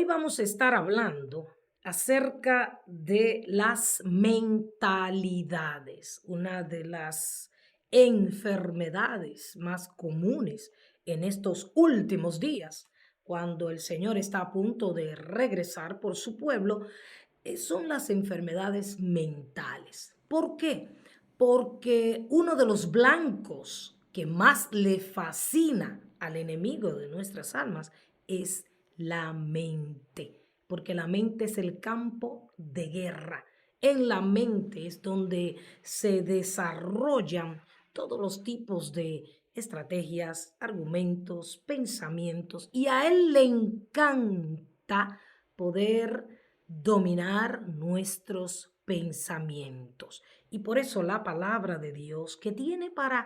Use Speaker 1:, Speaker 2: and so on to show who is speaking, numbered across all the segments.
Speaker 1: Hoy vamos a estar hablando acerca de las mentalidades, una de las enfermedades más comunes en estos últimos días, cuando el Señor está a punto de regresar por su pueblo, son las enfermedades mentales. ¿Por qué? Porque uno de los blancos que más le fascina al enemigo de nuestras almas es la mente, porque la mente es el campo de guerra. En la mente es donde se desarrollan todos los tipos de estrategias, argumentos, pensamientos, y a él le encanta poder dominar nuestros pensamientos. Y por eso la palabra de Dios, que tiene para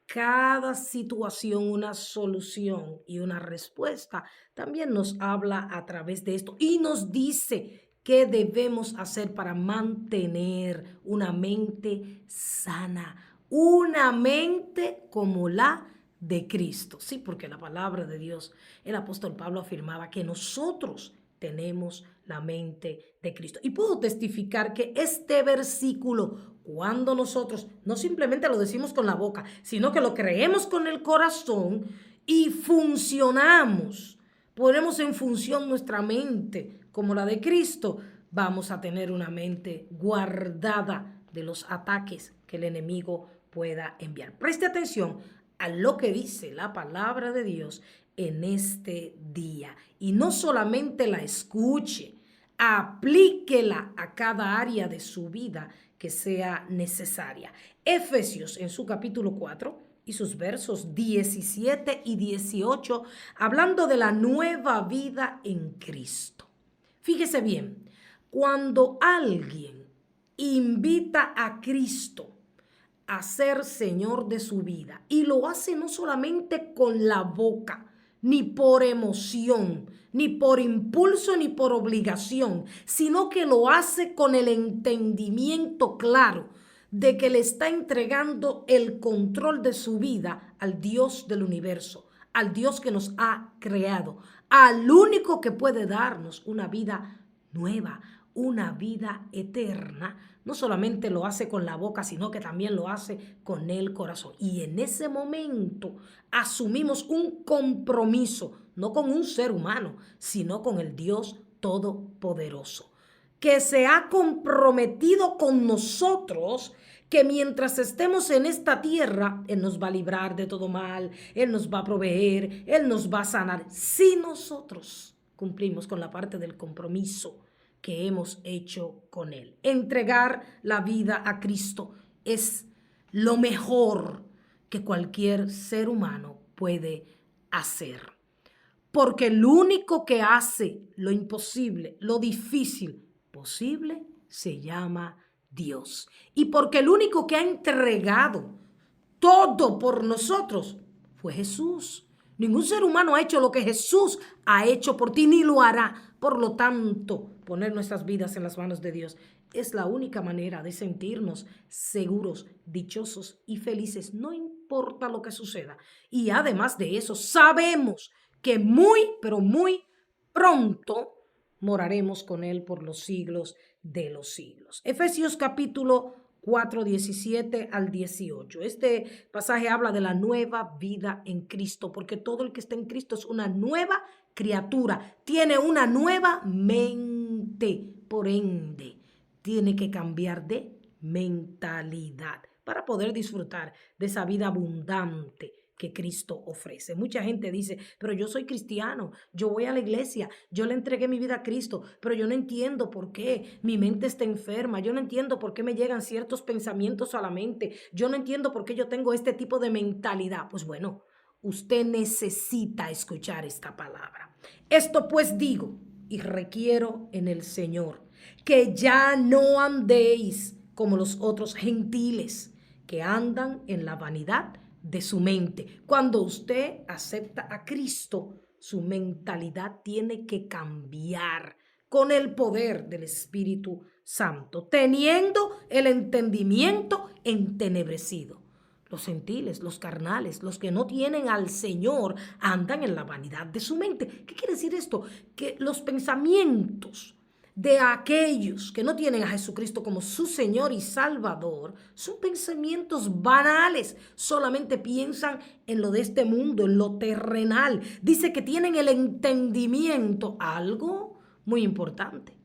Speaker 1: cada situación una solución y una respuesta, también nos habla a través de esto y nos dice qué debemos hacer para mantener una mente sana, una mente como la de Cristo. Sí, porque la palabra de Dios, el apóstol Pablo afirmaba que nosotros tenemos la mente de Cristo. Y puedo testificar que este versículo, cuando nosotros no simplemente lo decimos con la boca, sino que lo creemos con el corazón y funcionamos, ponemos en función nuestra mente como la de Cristo, vamos a tener una mente guardada de los ataques que el enemigo pueda enviar. Preste atención a lo que dice la palabra de Dios en este día. Y no solamente la escuche, aplíquela a cada área de su vida que sea necesaria. Efesios en su capítulo 4 y sus versos 17 y 18, hablando de la nueva vida en Cristo. Fíjese bien, cuando alguien invita a Cristo a ser Señor de su vida y lo hace no solamente con la boca, ni por emoción, ni por impulso, ni por obligación, sino que lo hace con el entendimiento claro de que le está entregando el control de su vida al Dios del universo, al Dios que nos ha creado, al único que puede darnos una vida nueva, una vida eterna. No solamente lo hace con la boca, sino que también lo hace con el corazón. Y en ese momento asumimos un compromiso, no con un ser humano, sino con el Dios Todopoderoso, que se ha comprometido con nosotros, que mientras estemos en esta tierra, Él nos va a librar de todo mal, Él nos va a proveer, Él nos va a sanar, si nosotros cumplimos con la parte del compromiso que hemos hecho con Él. Entregar la vida a Cristo es lo mejor que cualquier ser humano puede hacer. Porque el único que hace lo imposible, lo difícil, posible, se llama Dios. Y porque el único que ha entregado todo por nosotros fue Jesús. Ningún ser humano ha hecho lo que Jesús ha hecho por ti, ni lo hará. Por lo tanto, poner nuestras vidas en las manos de Dios es la única manera de sentirnos seguros, dichosos y felices, no importa lo que suceda. Y además de eso, sabemos que muy, pero muy pronto moraremos con Él por los siglos de los siglos. Efesios capítulo 4, 17 al 18. Este pasaje habla de la nueva vida en Cristo, porque todo el que está en Cristo es una nueva criatura, tiene una nueva mente, por ende, tiene que cambiar de mentalidad para poder disfrutar de esa vida abundante que Cristo ofrece. Mucha gente dice, pero yo soy cristiano, yo voy a la iglesia, yo le entregué mi vida a Cristo, pero yo no entiendo por qué mi mente está enferma, yo no entiendo por qué me llegan ciertos pensamientos a la mente, yo no entiendo por qué yo tengo este tipo de mentalidad. Pues bueno, usted necesita escuchar esta palabra. Esto pues digo y requiero en el Señor, que ya no andéis como los otros gentiles que andan en la vanidad de su mente. Cuando usted acepta a Cristo, su mentalidad tiene que cambiar con el poder del Espíritu Santo, teniendo el entendimiento entenebrecido. Los gentiles, los carnales, los que no tienen al Señor, andan en la vanidad de su mente. ¿Qué quiere decir esto? Que los pensamientos de aquellos que no tienen a Jesucristo como su Señor y Salvador son pensamientos banales. Solamente piensan en lo de este mundo, en lo terrenal. Dice que tienen el entendimiento, algo muy importante.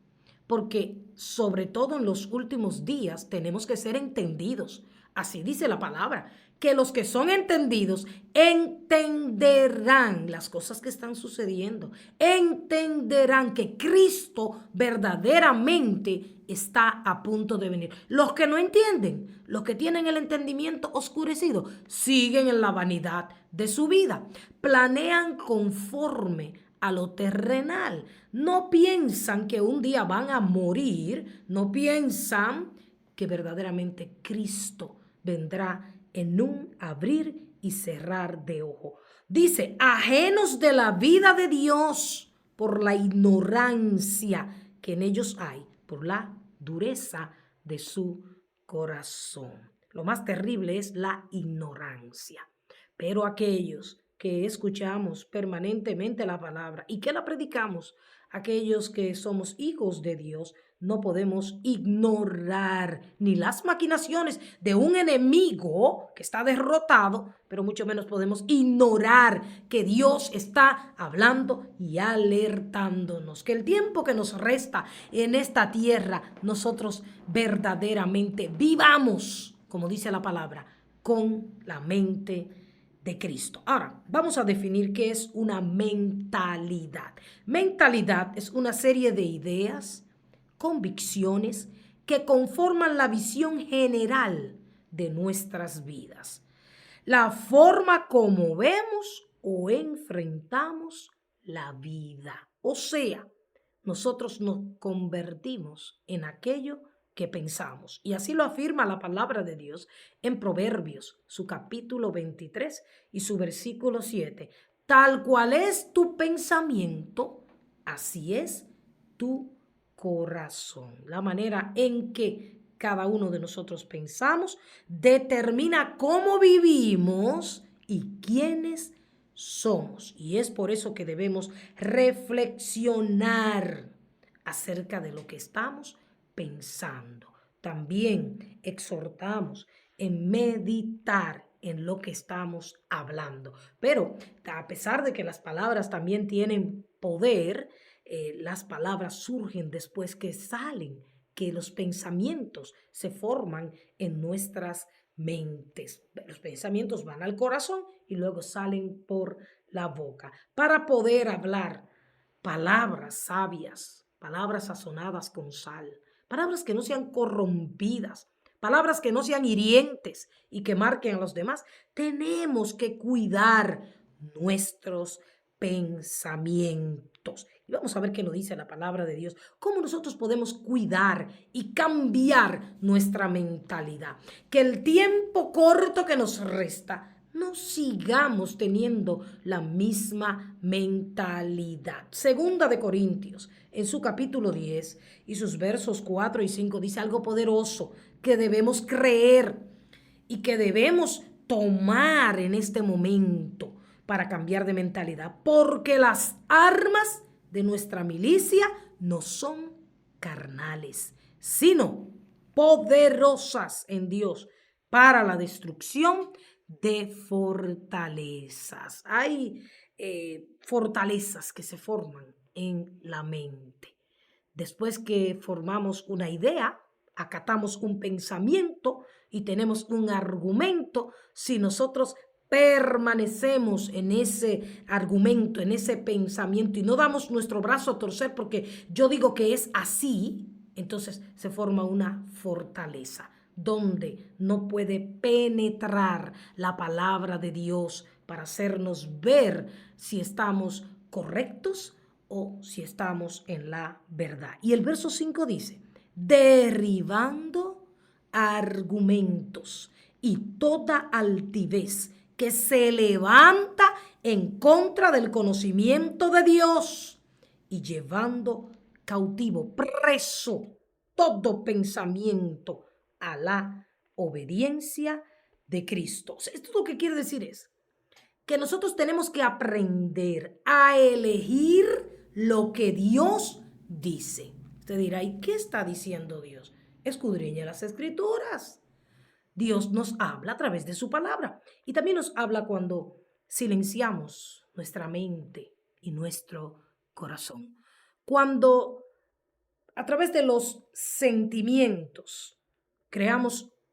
Speaker 1: Porque sobre todo en los últimos días tenemos que ser entendidos. Así dice la palabra, que los que son entendidos entenderán las cosas que están sucediendo. Entenderán que Cristo verdaderamente está a punto de venir. Los que no entienden, los que tienen el entendimiento oscurecido, siguen en la vanidad de su vida. Planean conforme a lo terrenal. No piensan que un día van a morir, no piensan que verdaderamente Cristo vendrá en un abrir y cerrar de ojo. Dice, ajenos de la vida de Dios por la ignorancia que en ellos hay, por la dureza de su corazón. Lo más terrible es la ignorancia. Pero aquellos que escuchamos permanentemente la palabra y que la predicamos, aquellos que somos hijos de Dios, no podemos ignorar ni las maquinaciones de un enemigo que está derrotado, pero mucho menos podemos ignorar que Dios está hablando y alertándonos, que el tiempo que nos resta en esta tierra, nosotros verdaderamente vivamos, como dice la palabra, con la mente de Cristo. Ahora, vamos a definir qué es una mentalidad. Mentalidad es una serie de ideas, convicciones que conforman la visión general de nuestras vidas. La forma como vemos o enfrentamos la vida. O sea, nosotros nos convertimos en aquello que pensamos. Y así lo afirma la palabra de Dios en Proverbios, su capítulo 23 y su versículo 7. Tal cual es tu pensamiento, así es tu corazón. La manera en que cada uno de nosotros pensamos determina cómo vivimos y quiénes somos. Y es por eso que debemos reflexionar acerca de lo que estamos pensando. También exhortamos en meditar en lo que estamos hablando. Pero a pesar de que las palabras también tienen poder, las palabras surgen después que salen, que los pensamientos se forman en nuestras mentes. Los pensamientos van al corazón y luego salen por la boca. Para poder hablar palabras sabias, palabras sazonadas con sal, palabras que no sean corrompidas, palabras que no sean hirientes y que marquen a los demás, tenemos que cuidar nuestros pensamientos. Y vamos a ver qué nos dice la palabra de Dios, cómo nosotros podemos cuidar y cambiar nuestra mentalidad. Que el tiempo corto que nos resta no sigamos teniendo la misma mentalidad. Segunda de Corintios, en su capítulo 10 y sus versos 4 y 5, dice algo poderoso que debemos creer y que debemos tomar en este momento para cambiar de mentalidad, porque las armas de nuestra milicia no son carnales, sino poderosas en Dios para la destrucción de fortalezas. Hay fortalezas que se forman en la mente. Después que formamos una idea, acatamos un pensamiento y tenemos un argumento, si nosotros permanecemos en ese argumento, en ese pensamiento y no damos nuestro brazo a torcer porque yo digo que es así, entonces se forma una fortaleza donde no puede penetrar la palabra de Dios para hacernos ver si estamos correctos o si estamos en la verdad. Y el verso 5 dice, derribando argumentos y toda altivez que se levanta en contra del conocimiento de Dios y llevando cautivo, preso, todo pensamiento a la obediencia de Cristo. O sea, esto lo que quiere decir es que nosotros tenemos que aprender a elegir lo que Dios dice. Usted dirá, ¿y qué está diciendo Dios? Escudriñe las Escrituras. Dios nos habla a través de su palabra y también nos habla cuando silenciamos nuestra mente y nuestro corazón. Cuando a través de los sentimientos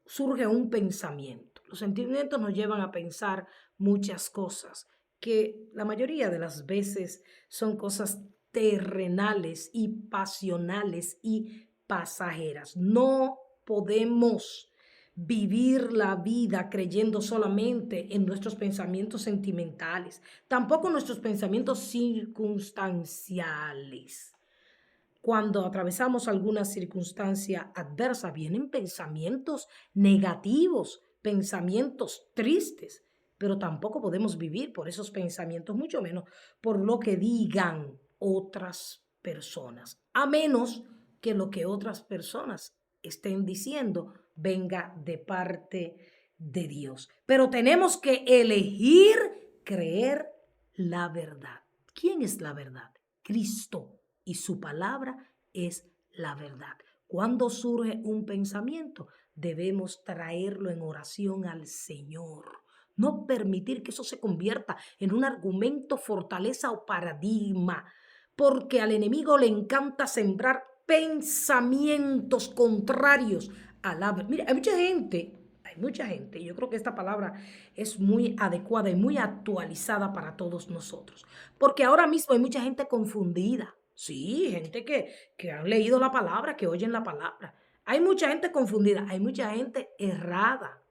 Speaker 1: surge un pensamiento. Los sentimientos nos llevan a pensar muchas cosas que la mayoría de las veces son cosas terrenales y pasionales y pasajeras. No podemos vivir la vida creyendo solamente en nuestros pensamientos sentimentales, tampoco nuestros pensamientos circunstanciales. Cuando atravesamos alguna circunstancia adversa, vienen pensamientos negativos, pensamientos tristes, pero tampoco podemos vivir por esos pensamientos, mucho menos por lo que digan otras personas, a menos que lo que otras personas estén diciendo venga de parte de Dios. Pero tenemos que elegir creer la verdad. ¿Quién es la verdad? Cristo. Y su palabra es la verdad. Cuando surge un pensamiento, debemos traerlo en oración al Señor. No permitir que eso se convierta en un argumento, fortaleza o paradigma, porque al enemigo le encanta sembrar pensamientos contrarios a la verdad. Mira, hay mucha gente, yo creo que esta palabra es muy adecuada y muy actualizada para todos nosotros, porque ahora mismo hay mucha gente confundida. Sí, gente que han leído la palabra, que oyen la palabra. Hay mucha gente confundida, hay mucha gente errada.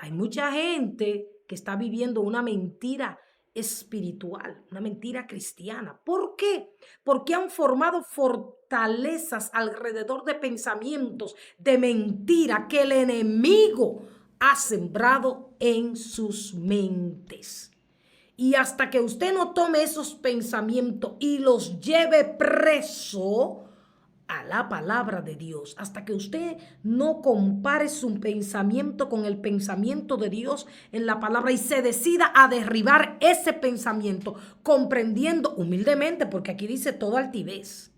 Speaker 1: Hay mucha gente que está viviendo una mentira espiritual, una mentira cristiana. ¿Por qué? Porque han formado fortalezas alrededor de pensamientos de mentira que el enemigo ha sembrado en sus mentes. Y hasta que usted no tome esos pensamientos y los lleve preso a la palabra de Dios, hasta que usted no compare su pensamiento con el pensamiento de Dios en la palabra y se decida a derribar ese pensamiento, comprendiendo humildemente, porque aquí dice toda altivez.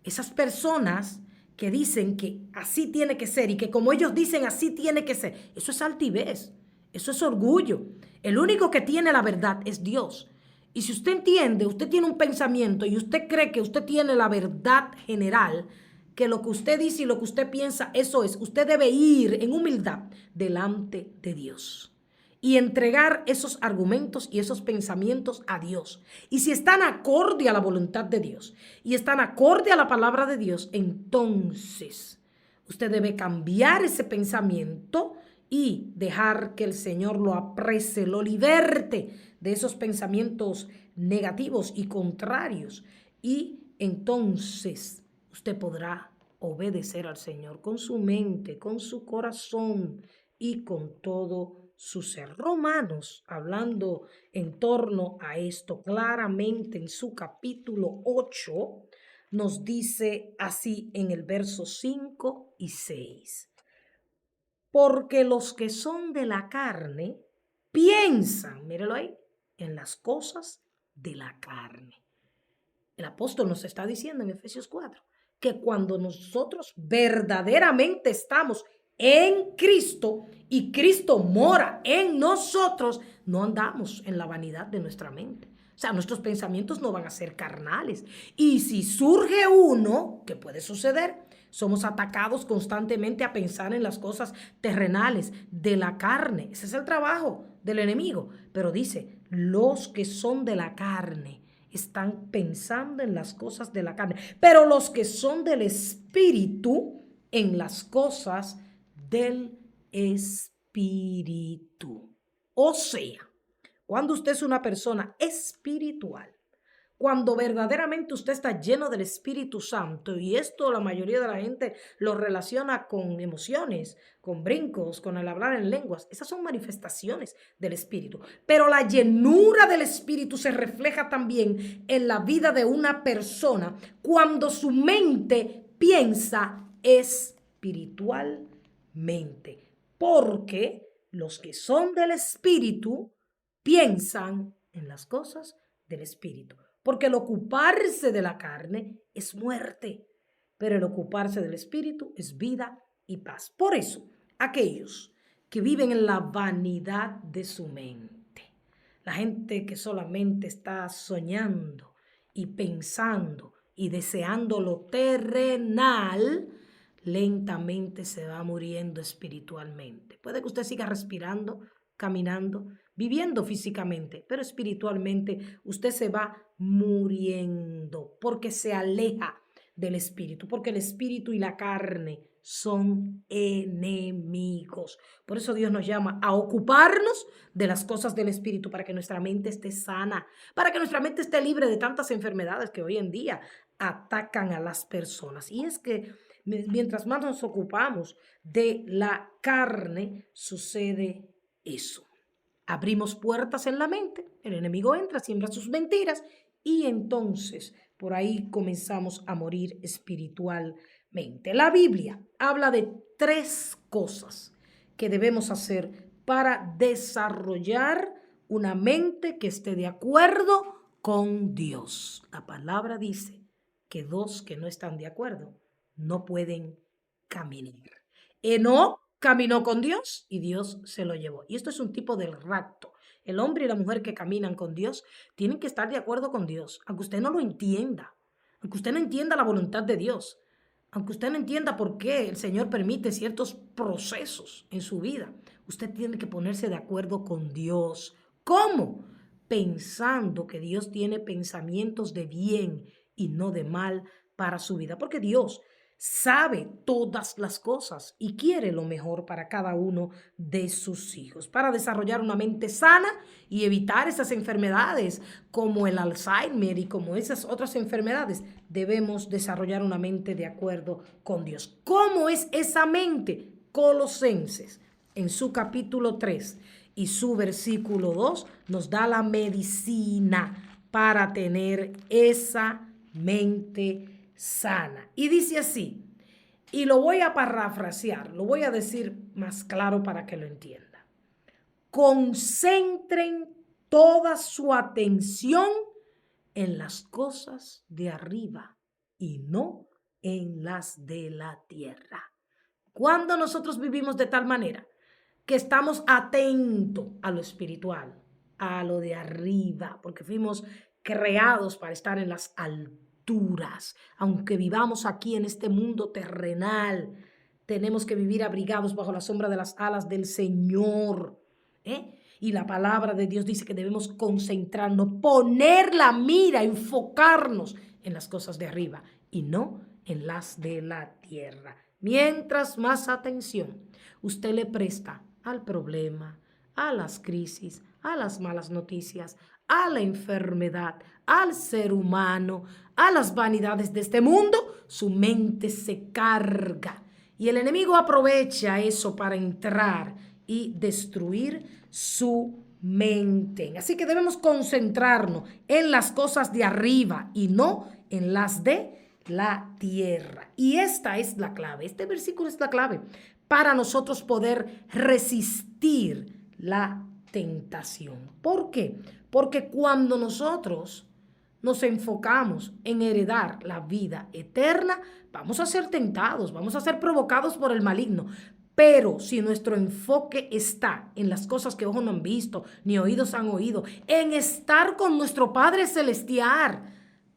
Speaker 1: Esas personas que dicen que así tiene que ser y que como ellos dicen así tiene que ser, eso es altivez, eso es orgullo. El único que tiene la verdad es Dios. Y si usted entiende, usted tiene un pensamiento y usted cree que usted tiene la verdad general, que lo que usted dice y lo que usted piensa, eso es, usted debe ir en humildad delante de Dios y entregar esos argumentos y esos pensamientos a Dios. Y si están acorde a la voluntad de Dios y están acorde a la palabra de Dios, entonces usted debe cambiar ese pensamiento y dejar que el Señor lo aprese, lo liberte de esos pensamientos negativos y contrarios. Y entonces usted podrá obedecer al Señor con su mente, con su corazón y con todo su ser. Romanos, hablando en torno a esto claramente en su capítulo 8, nos dice así en el verso 5 y 6. Porque los que son de la carne piensan, mírelo ahí, en las cosas de la carne. El apóstol nos está diciendo en Efesios 4 que cuando nosotros verdaderamente estamos en Cristo y Cristo mora en nosotros, no andamos en la vanidad de nuestra mente. O sea, nuestros pensamientos no van a ser carnales. Y si surge uno, que puede suceder, somos atacados constantemente a pensar en las cosas terrenales de la carne. Ese es el trabajo del enemigo. Pero dice, los que son de la carne están pensando en las cosas de la carne, pero los que son del espíritu en las cosas del espíritu. O sea, cuando usted es una persona espiritual, cuando verdaderamente usted está lleno del Espíritu Santo, y esto la mayoría de la gente lo relaciona con emociones, con brincos, con el hablar en lenguas, esas son manifestaciones del Espíritu. Pero la llenura del Espíritu se refleja también en la vida de una persona cuando su mente piensa espiritualmente. porque los que son del Espíritu piensan en las cosas del Espíritu. Porque el ocuparse de la carne es muerte, pero el ocuparse del Espíritu es vida y paz. Por eso, aquellos que viven en la vanidad de su mente, la gente que solamente está soñando y pensando y deseando lo terrenal, lentamente se va muriendo espiritualmente. Puede que usted siga respirando, caminando, viviendo físicamente, pero espiritualmente usted se va muriendo porque se aleja del espíritu, porque el espíritu y la carne son enemigos. Por eso Dios nos llama a ocuparnos de las cosas del espíritu para que nuestra mente esté sana, para que nuestra mente esté libre de tantas enfermedades que hoy en día atacan a las personas. Y es que mientras más nos ocupamos de la carne, sucede eso. Abrimos puertas en la mente, el enemigo entra, siembra sus mentiras y entonces por ahí comenzamos a morir espiritualmente. La Biblia habla de 3 cosas que debemos hacer para desarrollar una mente que esté de acuerdo con Dios. La palabra dice que 2 que no están de acuerdo no pueden caminar. Enoc caminó con Dios y Dios se lo llevó. Y esto es un tipo del rapto. El hombre y la mujer que caminan con Dios tienen que estar de acuerdo con Dios, aunque usted no lo entienda, aunque usted no entienda la voluntad de Dios, aunque usted no entienda por qué el Señor permite ciertos procesos en su vida. Usted tiene que ponerse de acuerdo con Dios. ¿Cómo? Pensando que Dios tiene pensamientos de bien y no de mal para su vida, porque Dios sabe todas las cosas y quiere lo mejor para cada uno de sus hijos, para desarrollar una mente sana y evitar esas enfermedades como el Alzheimer y como esas otras enfermedades. Debemos desarrollar una mente de acuerdo con Dios. ¿Cómo es esa mente? Colosenses, en su capítulo 3 y su versículo 2, nos da la medicina para tener esa mente sana. Y dice así, y lo voy a parafrasear, lo voy a decir más claro para que lo entienda. Concentren toda su atención en las cosas de arriba y no en las de la tierra. Cuando nosotros vivimos de tal manera que estamos atentos a lo espiritual, a lo de arriba, porque fuimos creados para estar en las alturas. Aunque vivamos aquí en este mundo terrenal, tenemos que vivir abrigados bajo la sombra de las alas del Señor. Y la palabra de Dios dice que debemos concentrarnos, poner la mira, enfocarnos en las cosas de arriba y no en las de la tierra. Mientras más atención usted le presta al problema, a las crisis, a las malas noticias, a la enfermedad, al ser humano, a las vanidades de este mundo, su mente se carga. Y el enemigo aprovecha eso para entrar y destruir su mente. Así que debemos concentrarnos en las cosas de arriba y no en las de la tierra. Y esta es la clave, este versículo es la clave para nosotros poder resistir la tentación. ¿Por qué? Porque cuando nosotros nos enfocamos en heredar la vida eterna, vamos a ser tentados, vamos a ser provocados por el maligno. Pero si nuestro enfoque está en las cosas que ojos no han visto, ni oídos han oído, en estar con nuestro Padre Celestial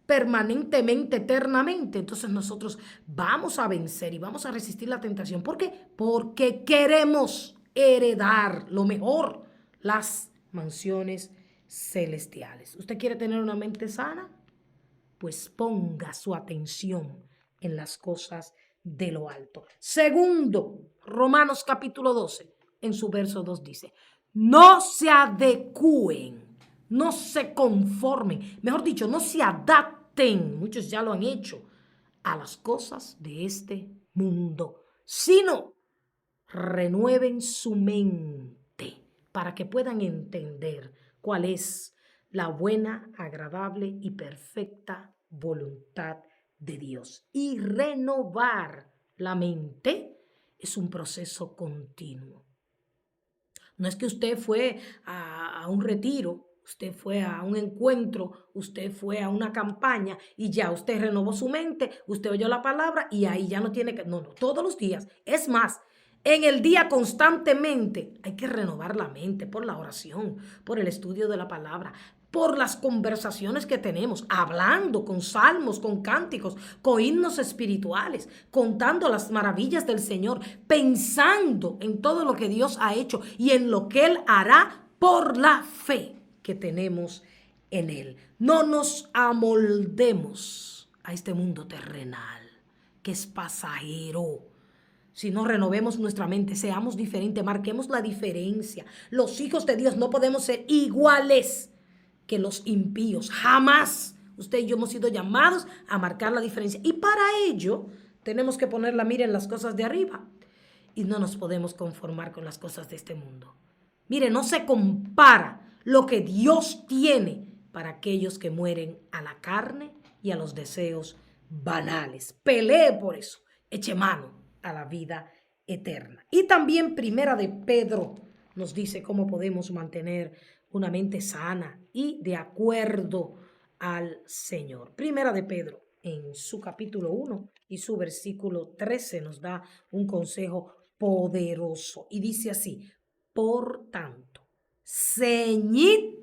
Speaker 1: permanentemente, eternamente, entonces nosotros vamos a vencer y vamos a resistir la tentación. ¿Por qué? Porque queremos heredar lo mejor, las mansiones celestiales. ¿Usted quiere tener una mente sana? Pues ponga su atención en las cosas de lo alto. Segundo, Romanos capítulo 12, en su verso 2 dice, no se adecúen, no se conformen, mejor dicho, no se adapten, muchos ya lo han hecho, a las cosas de este mundo, sino renueven su mente para que puedan entender cuál es la buena, agradable y perfecta voluntad de Dios. Y renovar la mente es un proceso continuo. No es que usted fue a un retiro, usted fue a un encuentro, usted fue a una campaña y ya usted renovó su mente, usted oyó la palabra y ahí ya no tiene que... No, no, todos los días. Es más, en el día constantemente hay que renovar la mente por la oración, por el estudio de la palabra, por las conversaciones que tenemos, hablando con salmos, con cánticos, con himnos espirituales, contando las maravillas del Señor, pensando en todo lo que Dios ha hecho y en lo que Él hará por la fe que tenemos en Él. No nos amoldemos a este mundo terrenal, que es pasajero. Si no renovemos nuestra mente, seamos diferentes, marquemos la diferencia. Los hijos de Dios no podemos ser iguales que los impíos. Jamás. Usted y yo hemos sido llamados a marcar la diferencia. Y para ello tenemos que poner la mira en las cosas de arriba. Y no nos podemos conformar con las cosas de este mundo. Mire, no se compara lo que Dios tiene para aquellos que mueren a la carne y a los deseos banales. Pelee por eso. Eche mano a la vida eterna. Y también Primera de Pedro nos dice cómo podemos mantener una mente sana y de acuerdo al Señor. Primera de Pedro, en su capítulo 1 y su versículo 13, nos da un consejo poderoso y dice así: por tanto, ceñid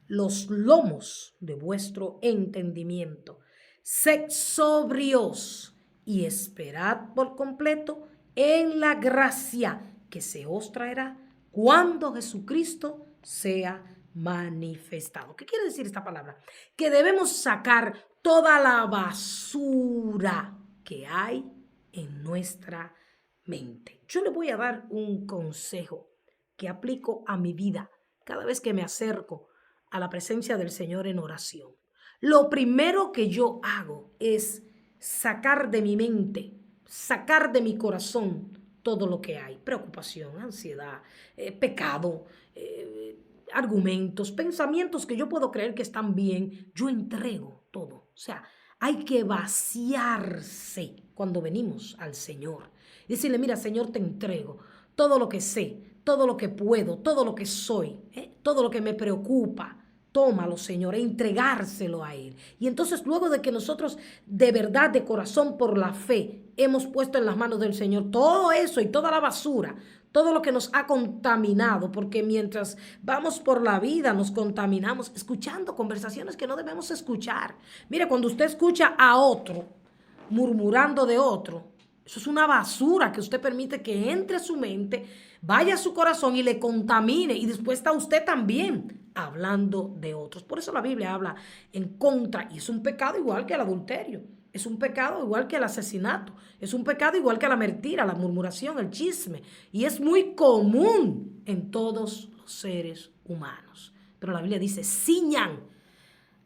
Speaker 1: los lomos de vuestro entendimiento, sed sobrios y esperad por completo en la gracia que se os traerá cuando Jesucristo sea manifestado. ¿Qué quiere decir esta palabra? Que debemos sacar toda la basura que hay en nuestra mente. Yo le voy a dar un consejo que aplico a mi vida cada vez que me acerco a la presencia del Señor en oración. Lo primero que yo hago es sacar de mi mente, sacar de mi corazón todo lo que hay: preocupación, ansiedad, pecado, argumentos, pensamientos que yo puedo creer que están bien. Yo entrego todo. O sea, hay que vaciarse cuando venimos al Señor. Decirle: mira, Señor, te entrego todo lo que sé, todo lo que puedo, todo lo que soy, todo lo que me preocupa. Tómalo, Señor, e entregárselo a Él. Y entonces, luego de que nosotros de verdad, de corazón, por la fe, hemos puesto en las manos del Señor todo eso y toda la basura, todo lo que nos ha contaminado, porque mientras vamos por la vida nos contaminamos escuchando conversaciones que no debemos escuchar. Mire, cuando usted escucha a otro murmurando de otro, eso es una basura que usted permite que entre a su mente, vaya a su corazón y le contamine, y después está usted también hablando de otros. Por eso la Biblia habla en contra, y es un pecado igual que el adulterio, es un pecado igual que el asesinato, es un pecado igual que la mentira, la murmuración, el chisme, y es muy común en todos los seres humanos. Pero la Biblia dice: ciñan,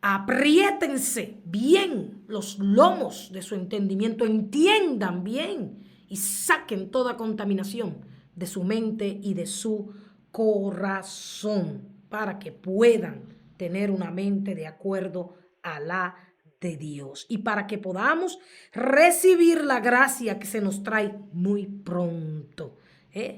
Speaker 1: apriétense bien los lomos de su entendimiento, entiendan bien y saquen toda contaminación de su mente y de su corazón para que puedan tener una mente de acuerdo a la de Dios y para que podamos recibir la gracia que se nos trae muy pronto,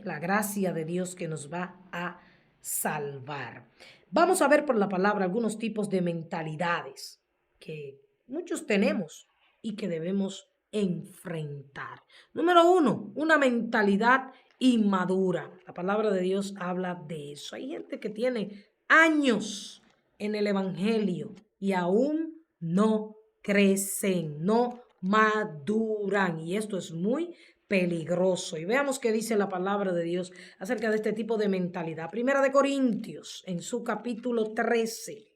Speaker 1: la gracia de Dios que nos va a salvar. Vamos a ver por la palabra algunos tipos de mentalidades que muchos tenemos y que debemos enfrentar. Número 1, una mentalidad inmadura. La palabra de Dios habla de eso. Hay gente que tiene años en el evangelio y aún no crecen, no maduran. Y esto es muy peligroso. Y veamos qué dice la palabra de Dios acerca de este tipo de mentalidad. Primera de Corintios, en su capítulo 13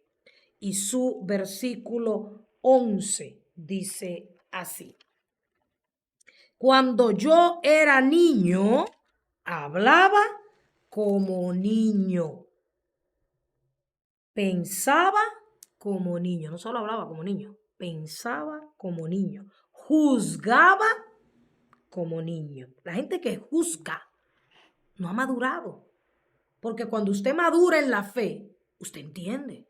Speaker 1: y su versículo 11, dice así: cuando yo era niño, hablaba como niño, pensaba como niño. No solo hablaba como niño, pensaba como niño, juzgaba como niño. La gente que juzga no ha madurado, porque cuando usted madura en la fe, usted entiende.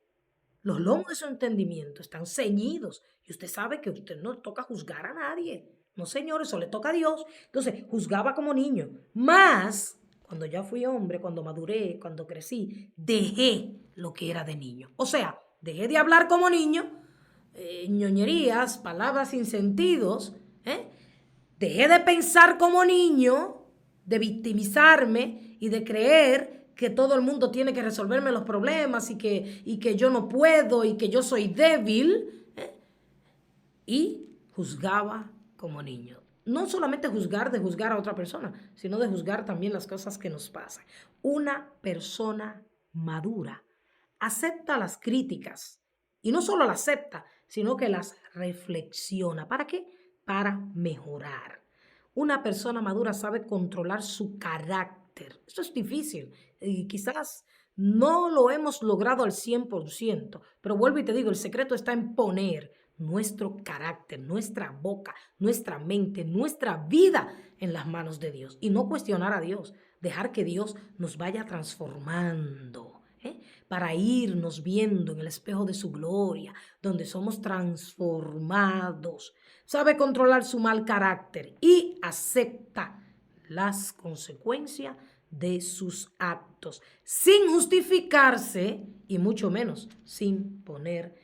Speaker 1: Los lomos de su entendimiento están ceñidos y usted sabe que usted no toca juzgar a nadie. No, señor, eso le toca a Dios. Entonces, juzgaba como niño. Más cuando ya fui hombre, cuando maduré, cuando crecí, dejé lo que era de niño. O sea, dejé de hablar como niño, ñoñerías, palabras sin sentidos, ¿eh? Dejé de pensar como niño, de victimizarme y de creer que todo el mundo tiene que resolverme los problemas y que yo no puedo y que yo soy débil, ¿eh? Y juzgaba como niño. No solamente juzgar de juzgar a otra persona, sino de juzgar también las cosas que nos pasan. Una persona madura acepta las críticas y no solo las acepta, sino que las reflexiona. ¿Para qué? Para mejorar. Una persona madura sabe controlar su carácter. Eso es difícil y quizás no lo hemos logrado al 100%, pero vuelvo y te digo, el secreto está en poner nuestro carácter, nuestra boca, nuestra mente, nuestra vida en las manos de Dios y no cuestionar a Dios, dejar que Dios nos vaya transformando, para irnos viendo en el espejo de su gloria, donde somos transformados. Sabe controlar su mal carácter y acepta las consecuencias de sus actos, sin justificarse y mucho menos sin poner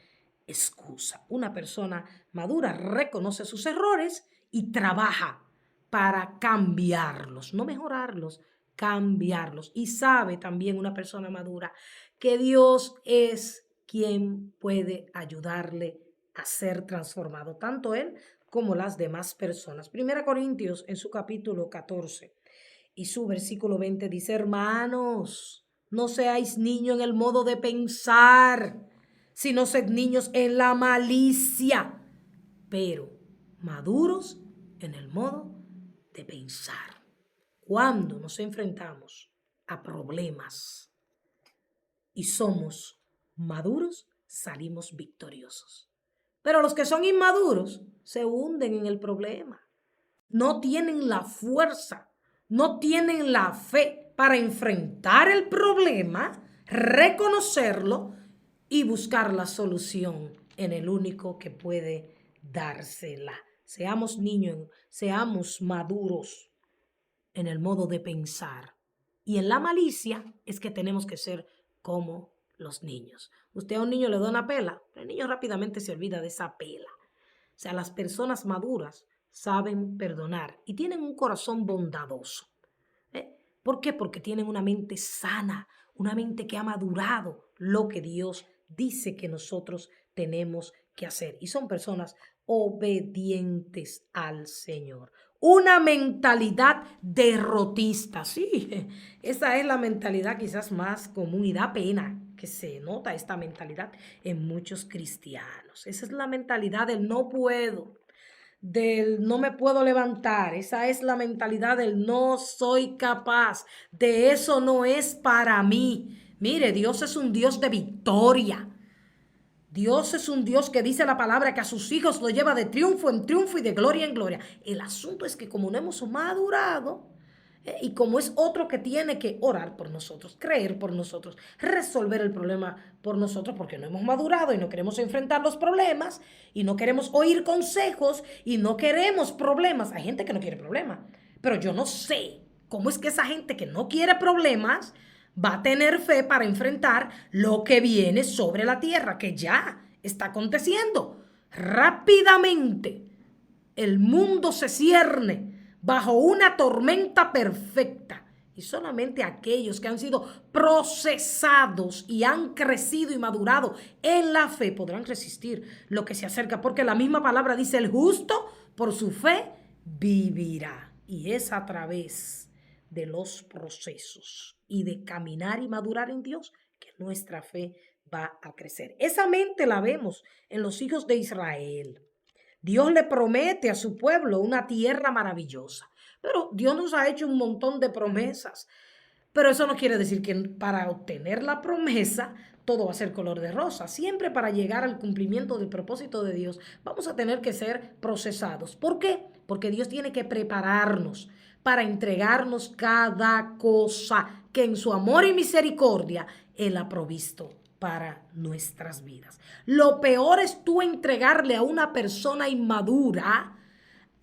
Speaker 1: excusa. Una persona madura reconoce sus errores y trabaja para cambiarlos, no mejorarlos, cambiarlos. Y sabe también una persona madura que Dios es quien puede ayudarle a ser transformado, tanto él como las demás personas. Primera Corintios en su capítulo 14 y su versículo 20 dice: hermanos, no seáis niños en el modo de pensar, sino sed niños en la malicia, pero maduros en el modo de pensar. Cuando nos enfrentamos a problemas y somos maduros, salimos victoriosos. Pero los que son inmaduros se hunden en el problema. No tienen la fuerza, no tienen la fe para enfrentar el problema, reconocerlo y buscar la solución en el único que puede dársela. Seamos niños, seamos maduros en el modo de pensar. Y en la malicia es que tenemos que ser como los niños. Usted a un niño le da una pela, el niño rápidamente se olvida de esa pela. O sea, las personas maduras saben perdonar y tienen un corazón bondadoso. ¿Por qué? Porque tienen una mente sana, una mente que ha madurado lo que Dios dice que nosotros tenemos que hacer. Y son personas obedientes al Señor. Una mentalidad derrotista, sí, esa es la mentalidad quizás más común y da pena que se nota esta mentalidad en muchos cristianos. Esa es la mentalidad del no puedo, del no me puedo levantar. Esa es la mentalidad del no soy capaz, de eso no es para mí. Mire, Dios es un Dios de victoria. Dios es un Dios que dice la palabra que a sus hijos lo lleva de triunfo en triunfo y de gloria en gloria. El asunto es que como no hemos madurado, y como es otro que tiene que orar por nosotros, creer por nosotros, resolver el problema por nosotros, porque no hemos madurado y no queremos enfrentar los problemas y no queremos oír consejos y no queremos problemas. Hay gente que no quiere problemas, pero yo no sé cómo es que esa gente que no quiere problemas va a tener fe para enfrentar lo que viene sobre la tierra, que ya está aconteciendo rápidamente. El mundo se cierne bajo una tormenta perfecta y solamente aquellos que han sido procesados y han crecido y madurado en la fe podrán resistir lo que se acerca, porque la misma palabra dice: el justo por su fe vivirá. Y es a través de los procesos y de caminar y madurar en Dios que nuestra fe va a crecer. Esa mente la vemos en los hijos de Israel. Dios le promete a su pueblo una tierra maravillosa, pero Dios nos ha hecho un montón de promesas. Pero eso no quiere decir que para obtener la promesa todo va a ser color de rosa. Siempre para llegar al cumplimiento del propósito de Dios vamos a tener que ser procesados. ¿Por qué? Porque Dios tiene que prepararnos para entregarnos cada cosa que en su amor y misericordia Él ha provisto para nuestras vidas. Lo peor es tú entregarle a una persona inmadura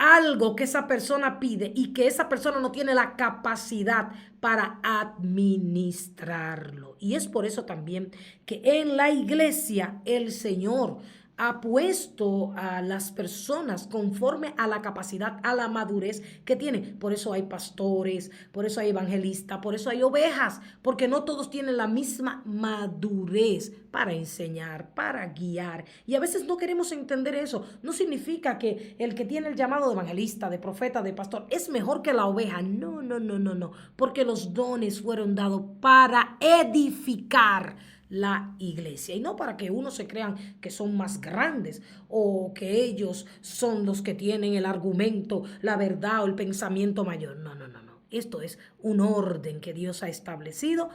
Speaker 1: algo que esa persona pide y que esa persona no tiene la capacidad para administrarlo. Y es por eso también que en la iglesia el Señor ha puesto a las personas conforme a la capacidad, a la madurez que tienen. Por eso hay pastores, por eso hay evangelistas, por eso hay ovejas, porque no todos tienen la misma madurez para enseñar, para guiar. Y a veces no queremos entender eso. No significa que el que tiene el llamado de evangelista, de profeta, de pastor, es mejor que la oveja. No, no, no, no, no. Porque los dones fueron dados para edificar la iglesia y no para que unos se crean que son más grandes o que ellos son los que tienen el argumento, la verdad o el pensamiento mayor. No, no, no, no. Esto es un orden que Dios ha establecido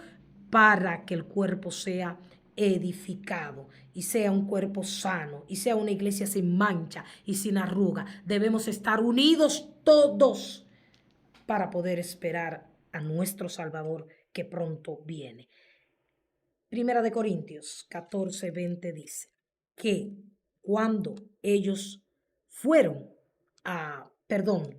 Speaker 1: para que el cuerpo sea edificado y sea un cuerpo sano y sea una iglesia sin mancha y sin arruga. Debemos estar unidos todos para poder esperar a nuestro Salvador que pronto viene. Primera de Corintios 14:20 dice que cuando ellos fueron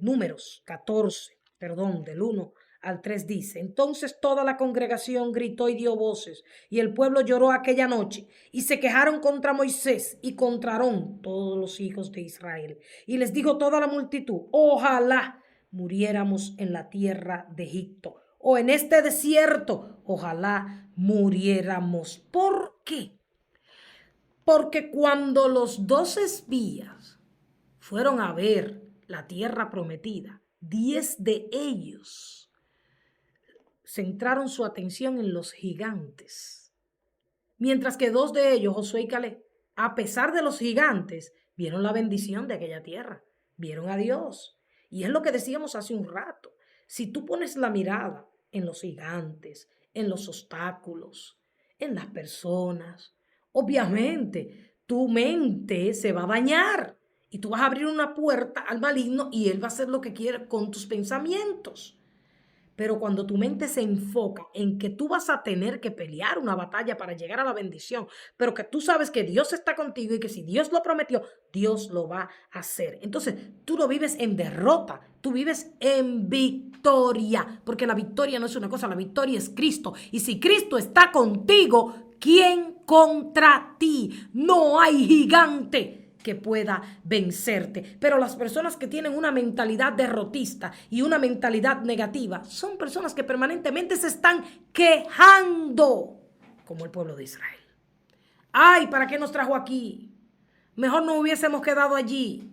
Speaker 1: Números 14, del 1 al 3 dice, entonces toda la congregación gritó y dio voces, y el pueblo lloró aquella noche, y se quejaron contra Moisés y contra Aarón, todos los hijos de Israel. Y les dijo toda la multitud, ojalá muriéramos en la tierra de Egipto, o en este desierto, ojalá muriéramos. ¿Por qué? Porque cuando los 12 espías fueron a ver la tierra prometida, 10 de ellos centraron su atención en los gigantes, mientras que 2 de ellos, Josué y Caleb, a pesar de los gigantes, vieron la bendición de aquella tierra, vieron a Dios. Y es lo que decíamos hace un rato. Si tú pones la mirada en los gigantes, en los obstáculos, en las personas, obviamente tu mente se va a dañar y tú vas a abrir una puerta al maligno y él va a hacer lo que quiere con tus pensamientos. Pero cuando tu mente se enfoca en que tú vas a tener que pelear una batalla para llegar a la bendición, pero que tú sabes que Dios está contigo y que si Dios lo prometió, Dios lo va a hacer. Entonces, tú no vives en derrota, tú vives en victoria, porque la victoria no es una cosa, la victoria es Cristo. Y si Cristo está contigo, ¿quién contra ti? No hay gigante que pueda vencerte. Pero las personas que tienen una mentalidad derrotista y una mentalidad negativa son personas que permanentemente se están quejando, como el pueblo de Israel. Ay, ¿para qué nos trajo aquí? Mejor no hubiésemos quedado allí.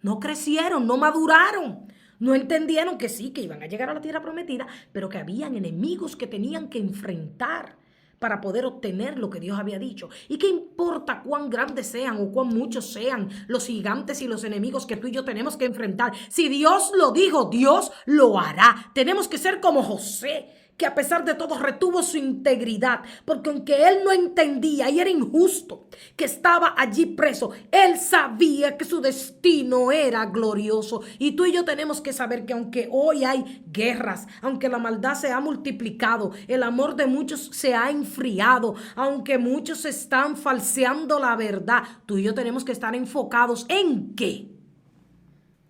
Speaker 1: No crecieron, no maduraron. No entendieron que sí, que iban a llegar a la tierra prometida, pero que habían enemigos que tenían que enfrentar para poder obtener lo que Dios había dicho. ¿Y qué importa cuán grandes sean o cuán muchos sean los gigantes y los enemigos que tú y yo tenemos que enfrentar? Si Dios lo dijo, Dios lo hará. Tenemos que ser como José, que a pesar de todo retuvo su integridad, porque aunque él no entendía y era injusto que estaba allí preso, él sabía que su destino era glorioso. Y tú y yo tenemos que saber que aunque hoy hay guerras, aunque la maldad se ha multiplicado, el amor de muchos se ha enfriado, aunque muchos están falseando la verdad, tú y yo tenemos que estar enfocados ¿en qué?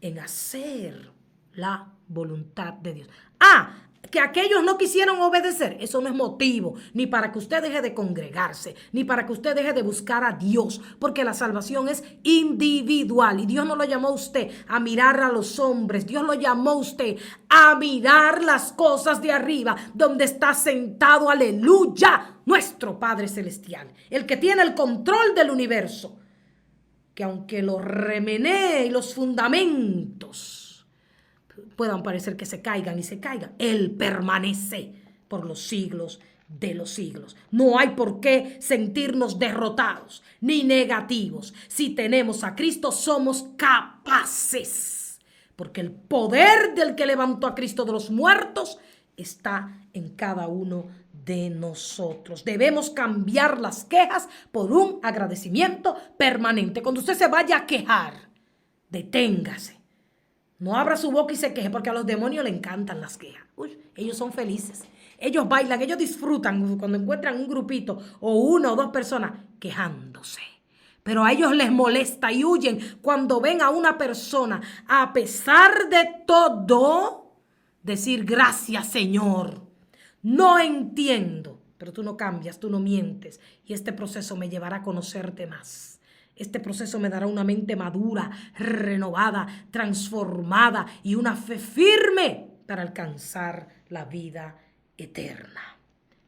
Speaker 1: En hacer la voluntad de Dios. Que aquellos no quisieron obedecer, eso no es motivo ni para que usted deje de congregarse, ni para que usted deje de buscar a Dios, porque la salvación es individual y Dios no lo llamó a usted a mirar a los hombres, Dios lo llamó a usted a mirar las cosas de arriba, donde está sentado, aleluya, nuestro Padre Celestial, el que tiene el control del universo, que aunque lo remenee y los fundamentos puedan parecer que se caigan y se caigan, Él permanece por los siglos de los siglos. No hay por qué sentirnos derrotados ni negativos. Si tenemos a Cristo, somos capaces, porque el poder del que levantó a Cristo de los muertos está en cada uno de nosotros. Debemos cambiar las quejas por un agradecimiento permanente. Cuando usted se vaya a quejar, deténgase. No abra su boca y se queje, porque a los demonios le encantan las quejas. Uy, ellos son felices. Ellos bailan, ellos disfrutan cuando encuentran un grupito o una o dos personas quejándose. Pero a ellos les molesta y huyen cuando ven a una persona, a pesar de todo, decir gracias, Señor. No entiendo, pero tú no cambias, tú no mientes. Y este proceso me llevará a conocerte más. Este proceso me dará una mente madura, renovada, transformada y una fe firme para alcanzar la vida eterna.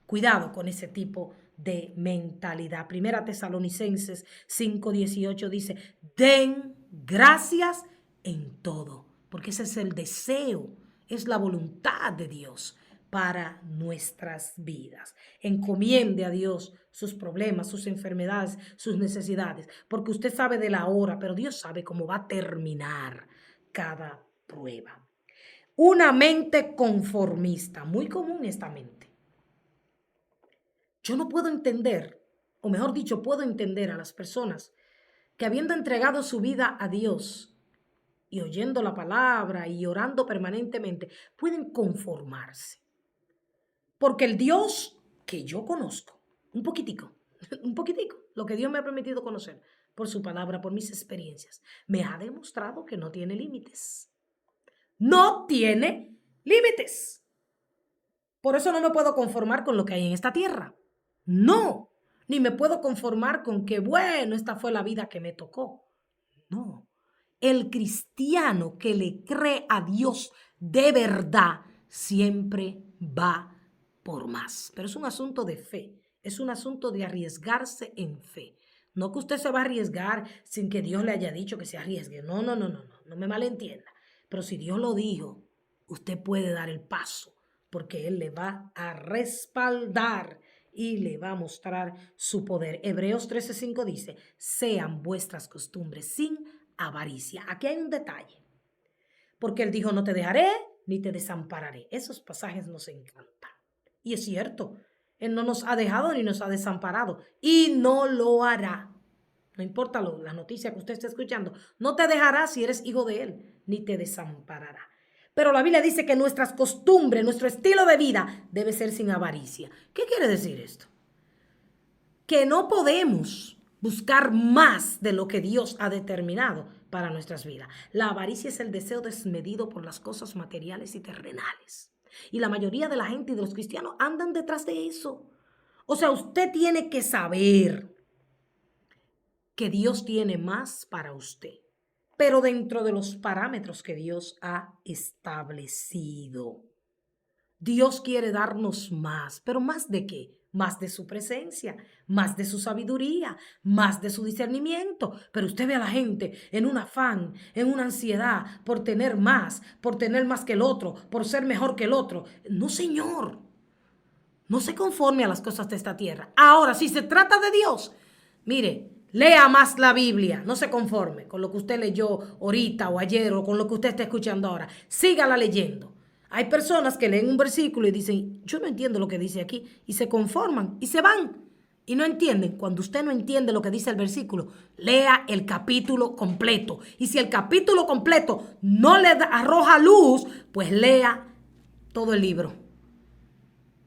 Speaker 1: Cuidado con ese tipo de mentalidad. Primera Tesalonicenses 5:18 dice, den gracias en todo, porque ese es el deseo, es la voluntad de Dios para nuestras vidas. Encomiende a Dios sus problemas, sus enfermedades, sus necesidades, porque usted sabe de la hora, pero Dios sabe cómo va a terminar cada prueba. Una mente conformista, muy común esta mente. Yo no puedo entender, o mejor dicho, puedo entender a las personas que habiendo entregado su vida a Dios y oyendo la palabra y orando permanentemente, pueden conformarse. Porque el Dios que yo conozco, un poquitico, lo que Dios me ha permitido conocer por su palabra, por mis experiencias, me ha demostrado que no tiene límites. No tiene límites. Por eso no me puedo conformar con lo que hay en esta tierra. No, ni me puedo conformar con que, bueno, esta fue la vida que me tocó. No, el cristiano que le cree a Dios de verdad siempre va por más. Pero es un asunto de fe, es un asunto de arriesgarse en fe. No que usted se va a arriesgar sin que Dios le haya dicho que se arriesgue. No, no me malentienda. Pero si Dios lo dijo, usted puede dar el paso porque Él le va a respaldar y le va a mostrar su poder. Hebreos 13:5 dice, sean vuestras costumbres sin avaricia. Aquí hay un detalle, porque Él dijo, no te dejaré ni te desampararé. Esos pasajes nos encantan. Y es cierto, Él no nos ha dejado ni nos ha desamparado y no lo hará. No importa la noticia que usted esté escuchando, no te dejará si eres hijo de Él, ni te desamparará. Pero la Biblia dice que nuestras costumbres, nuestro estilo de vida debe ser sin avaricia. ¿Qué quiere decir esto? Que no podemos buscar más de lo que Dios ha determinado para nuestras vidas. La avaricia es el deseo desmedido por las cosas materiales y terrenales. Y la mayoría de la gente y de los cristianos andan detrás de eso. O sea, usted tiene que saber que Dios tiene más para usted, pero dentro de los parámetros que Dios ha establecido. Dios quiere darnos más, pero ¿más de qué? Más de su presencia, más de su sabiduría, más de su discernimiento. Pero usted ve a la gente en un afán, en una ansiedad por tener más que el otro, por ser mejor que el otro. No, señor. No se conforme a las cosas de esta tierra. Ahora, si se trata de Dios, mire, lea más la Biblia. No se conforme con lo que usted leyó ahorita o ayer o con lo que usted está escuchando ahora. Sígala leyendo. Hay personas que leen un versículo y dicen, yo no entiendo lo que dice aquí, y se conforman y se van y no entienden. Cuando usted no entiende lo que dice el versículo, lea el capítulo completo. Y si el capítulo completo no le arroja luz, pues lea todo el libro.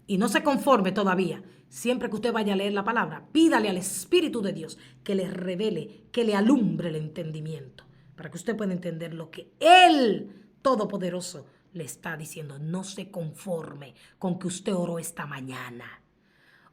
Speaker 1: Y no se conforme todavía. Siempre que usted vaya a leer la palabra, pídale al Espíritu de Dios que le revele, que le alumbre el entendimiento, para que usted pueda entender lo que Él, Todopoderoso, le está diciendo. No se conforme con que usted oró esta mañana,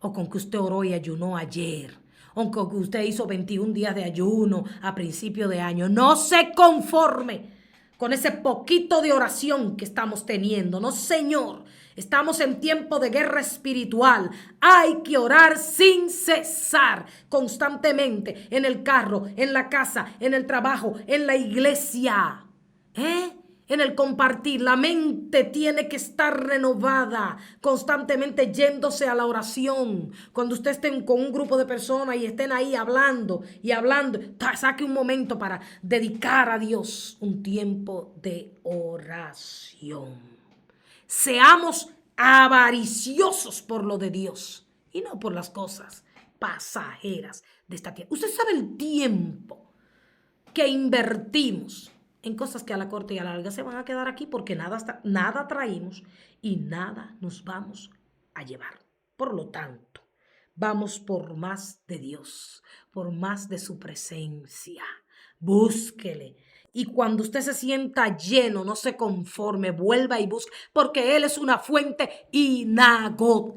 Speaker 1: o con que usted oró y ayunó ayer, o con que usted hizo 21 días de ayuno a principio de año. No se conforme con ese poquito de oración que estamos teniendo. No, señor. Estamos en tiempo de guerra espiritual. Hay que orar sin cesar, constantemente, en el carro, en la casa, en el trabajo, en la iglesia. En el compartir. La mente tiene que estar renovada, constantemente yéndose a la oración. Cuando usted esté con un grupo de personas y estén ahí hablando y hablando, saque un momento para dedicar a Dios un tiempo de oración. Seamos avariciosos por lo de Dios y no por las cosas pasajeras de esta tierra. Usted sabe el tiempo que invertimos en cosas que a la corta y a la larga se van a quedar aquí, porque nada traímos y nada nos vamos a llevar. Por lo tanto, Vamos por más de Dios, por más de su presencia. Búsquele. Y cuando usted se sienta lleno, no se conforme, vuelva y busque, porque Él es una fuente inagotable.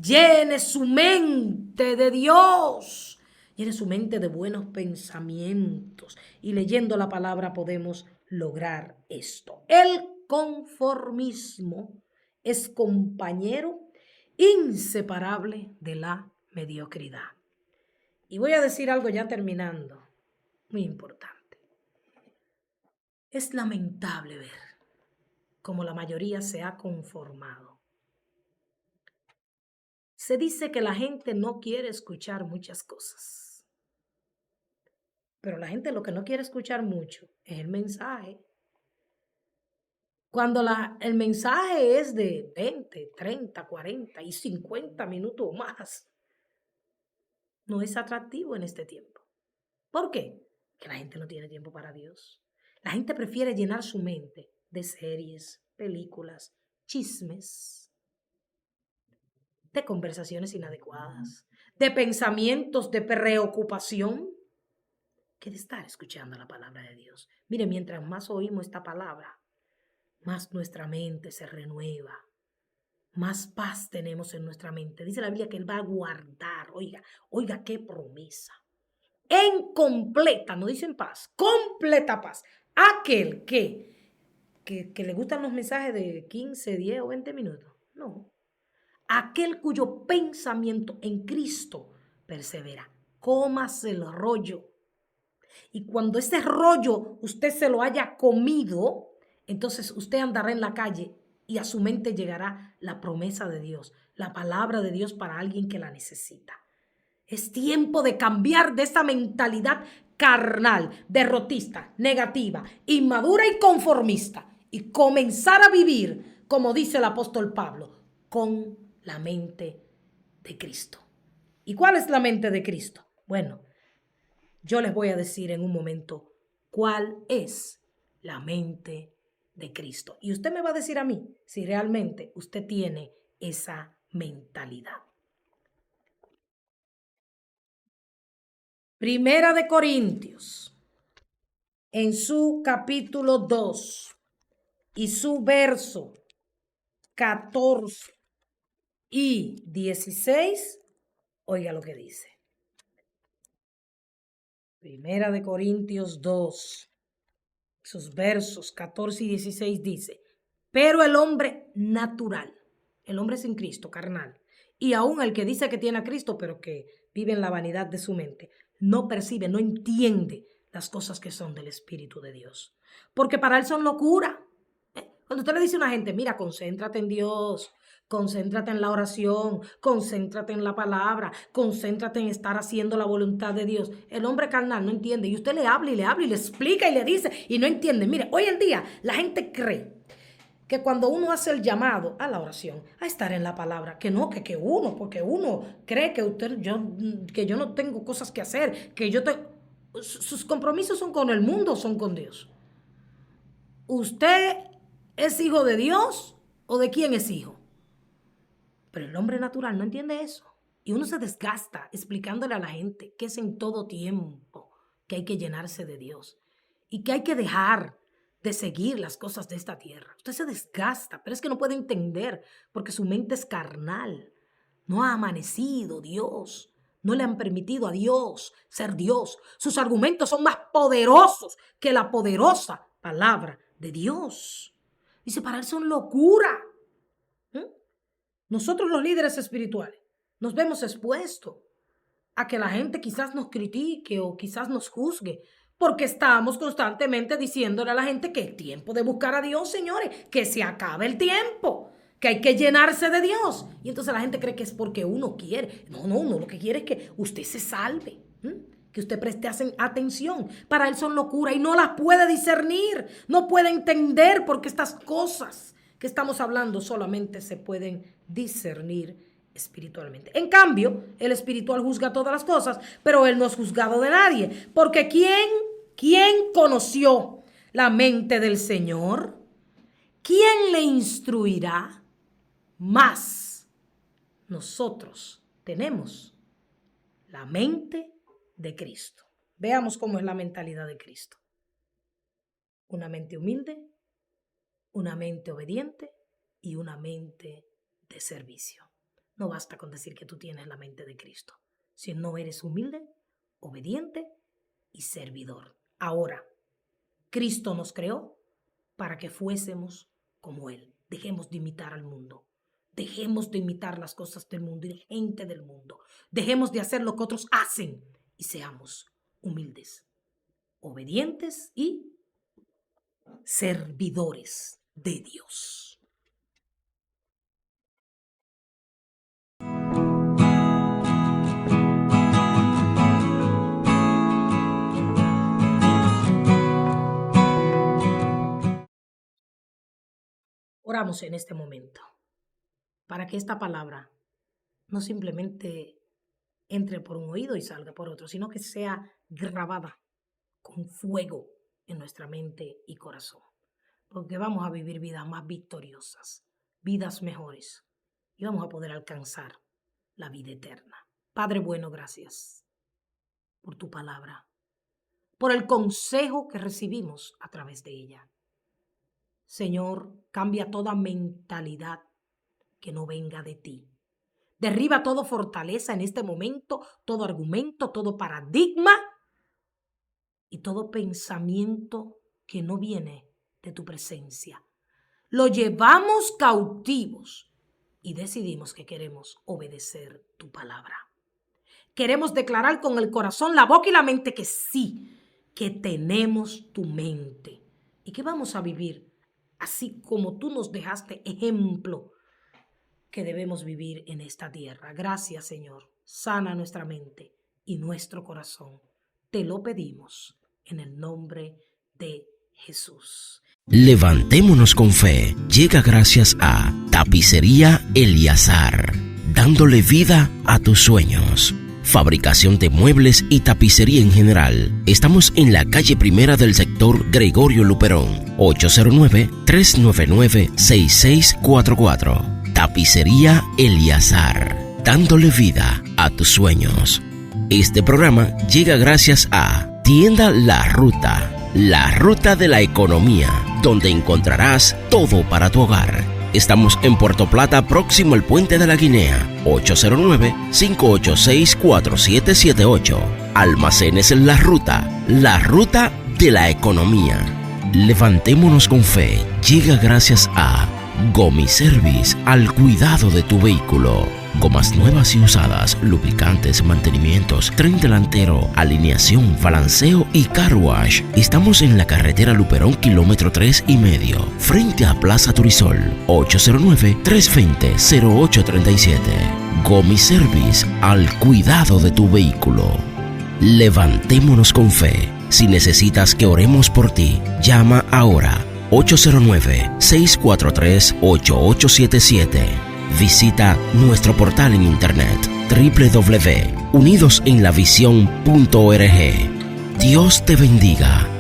Speaker 1: Llene su mente de Dios. Llene su mente de buenos pensamientos. Y leyendo la palabra podemos lograr esto. El conformismo es compañero inseparable de la mediocridad. Y voy a decir algo ya terminando, muy importante. Es lamentable ver cómo la mayoría se ha conformado. Se dice que la gente no quiere escuchar muchas cosas, pero la gente lo que no quiere escuchar mucho es el mensaje. Cuando el mensaje es de 20, 30, 40 y 50 minutos más, no es atractivo en este tiempo. ¿Por qué? Que la gente no tiene tiempo para Dios. La gente prefiere llenar su mente de series, películas, chismes, de conversaciones inadecuadas, de pensamientos de preocupación, que de estar escuchando la palabra de Dios. Mire, mientras más oímos esta palabra, más nuestra mente se renueva, más paz tenemos en nuestra mente. Dice la Biblia que Él va a guardar, oiga qué promesa. En completa, no dicen paz, completa paz. Aquel que le gustan los mensajes de 15, 10 o 20 minutos. No. Aquel cuyo pensamiento en Cristo persevera. Cómase el rollo. Y cuando ese rollo usted se lo haya comido, entonces usted andará en la calle y a su mente llegará la promesa de Dios, la palabra de Dios para alguien que la necesita. Es tiempo de cambiar de esa mentalidad carnal, derrotista, negativa, inmadura y conformista y comenzar a vivir, como dice el apóstol Pablo, con la mente de Cristo. ¿Y cuál es la mente de Cristo? Bueno, yo les voy a decir en un momento cuál es la mente de Cristo. Y usted me va a decir a mí si realmente usted tiene esa mentalidad. Primera de Corintios, en su capítulo 2 y su verso 14 y 16, oiga lo que dice. Primera de Corintios 2, sus versos 14 y 16 dice, pero el hombre natural, el hombre sin Cristo, carnal, y aún el que dice que tiene a Cristo, pero que vive en la vanidad de su mente, no percibe, no entiende las cosas que son del Espíritu de Dios. Porque para él son locura. Cuando usted le dice a una gente, mira, concéntrate en Dios, concéntrate en la oración, concéntrate en la palabra, concéntrate en estar haciendo la voluntad de Dios. El hombre carnal no entiende. Y usted le habla y le habla y le explica y le dice y no entiende. Mire, hoy en día la gente cree que cuando uno hace el llamado a la oración, a estar en la palabra, que no, que uno, porque uno cree que yo no tengo cosas que hacer, sus compromisos son con el mundo, son con Dios. ¿Usted es hijo de Dios o de quién es hijo? Pero el hombre natural no entiende eso. Y uno se desgasta explicándole a la gente que es en todo tiempo que hay que llenarse de Dios y que hay que dejar de seguir las cosas de esta tierra. Usted se desgasta, pero es que no puede entender porque su mente es carnal. No ha amanecido Dios. No le han permitido a Dios ser Dios. Sus argumentos son más poderosos que la poderosa palabra de Dios. Dice, para él son locura. Nosotros los líderes espirituales nos vemos expuestos a que la gente quizás nos critique o quizás nos juzgue, porque estamos constantemente diciéndole a la gente que es tiempo de buscar a Dios, señores, que se acabe el tiempo, que hay que llenarse de Dios. Y entonces la gente cree que es porque uno quiere. No, uno lo que quiere es que usted se salve, que usted preste atención. Para él son locura y no las puede discernir, no puede entender porque estas cosas que estamos hablando solamente se pueden discernir espiritualmente. En cambio, el espiritual juzga todas las cosas, pero él no es juzgado de nadie. Porque ¿quién conoció la mente del Señor? ¿Quién le instruirá? Más nosotros tenemos la mente de Cristo. Veamos cómo es la mentalidad de Cristo. Una mente humilde, una mente obediente y una mente de servicio. No basta con decir que tú tienes la mente de Cristo, si no eres humilde, obediente y servidor. Ahora, Cristo nos creó para que fuésemos como Él. Dejemos de imitar al mundo. Dejemos de imitar las cosas del mundo y la gente del mundo. Dejemos de hacer lo que otros hacen y seamos humildes, obedientes y servidores de Dios. Oramos en este momento para que esta palabra no simplemente entre por un oído y salga por otro, sino que sea grabada con fuego en nuestra mente y corazón. Porque vamos a vivir vidas más victoriosas, vidas mejores, y vamos a poder alcanzar la vida eterna. Padre bueno, gracias por tu palabra, por el consejo que recibimos a través de ella. Señor, cambia toda mentalidad que no venga de ti. Derriba toda fortaleza en este momento, todo argumento, todo paradigma y todo pensamiento que no viene de tu presencia. Lo llevamos cautivos y decidimos que queremos obedecer tu palabra. Queremos declarar con el corazón, la boca y la mente que sí, que tenemos tu mente y que vamos a vivir así como tú nos dejaste ejemplo que debemos vivir en esta tierra. Gracias, Señor. Sana nuestra mente y nuestro corazón. Te lo pedimos en el nombre de Jesús.
Speaker 2: Levantémonos con fe. Llega gracias a Tapicería Eliazar, dándole vida a tus sueños. Fabricación de muebles y tapicería en general. Estamos en la calle primera del sector Gregorio Luperón, 809-399-6644. Tapicería Eliazar, dándole vida a tus sueños. Este programa llega gracias a Tienda La Ruta de la economía, donde encontrarás todo para tu hogar. Estamos en Puerto Plata, próximo al Puente de la Guinea, 809-586-4778. Almacenes en La Ruta de la economía. Levantémonos con fe. Llega gracias a Gomiservice, al cuidado de tu vehículo. Gomas nuevas y usadas, lubricantes, mantenimientos, tren delantero, alineación, balanceo y car wash. Estamos en la carretera Luperón, kilómetro 3,5, frente a Plaza Turisol, 809-320-0837. Gomiservice, al cuidado de tu vehículo. Levantémonos con fe. Si necesitas que oremos por ti, llama ahora 809-643-8877. Visita nuestro portal en internet www.unidosenlavision.org. Dios te bendiga.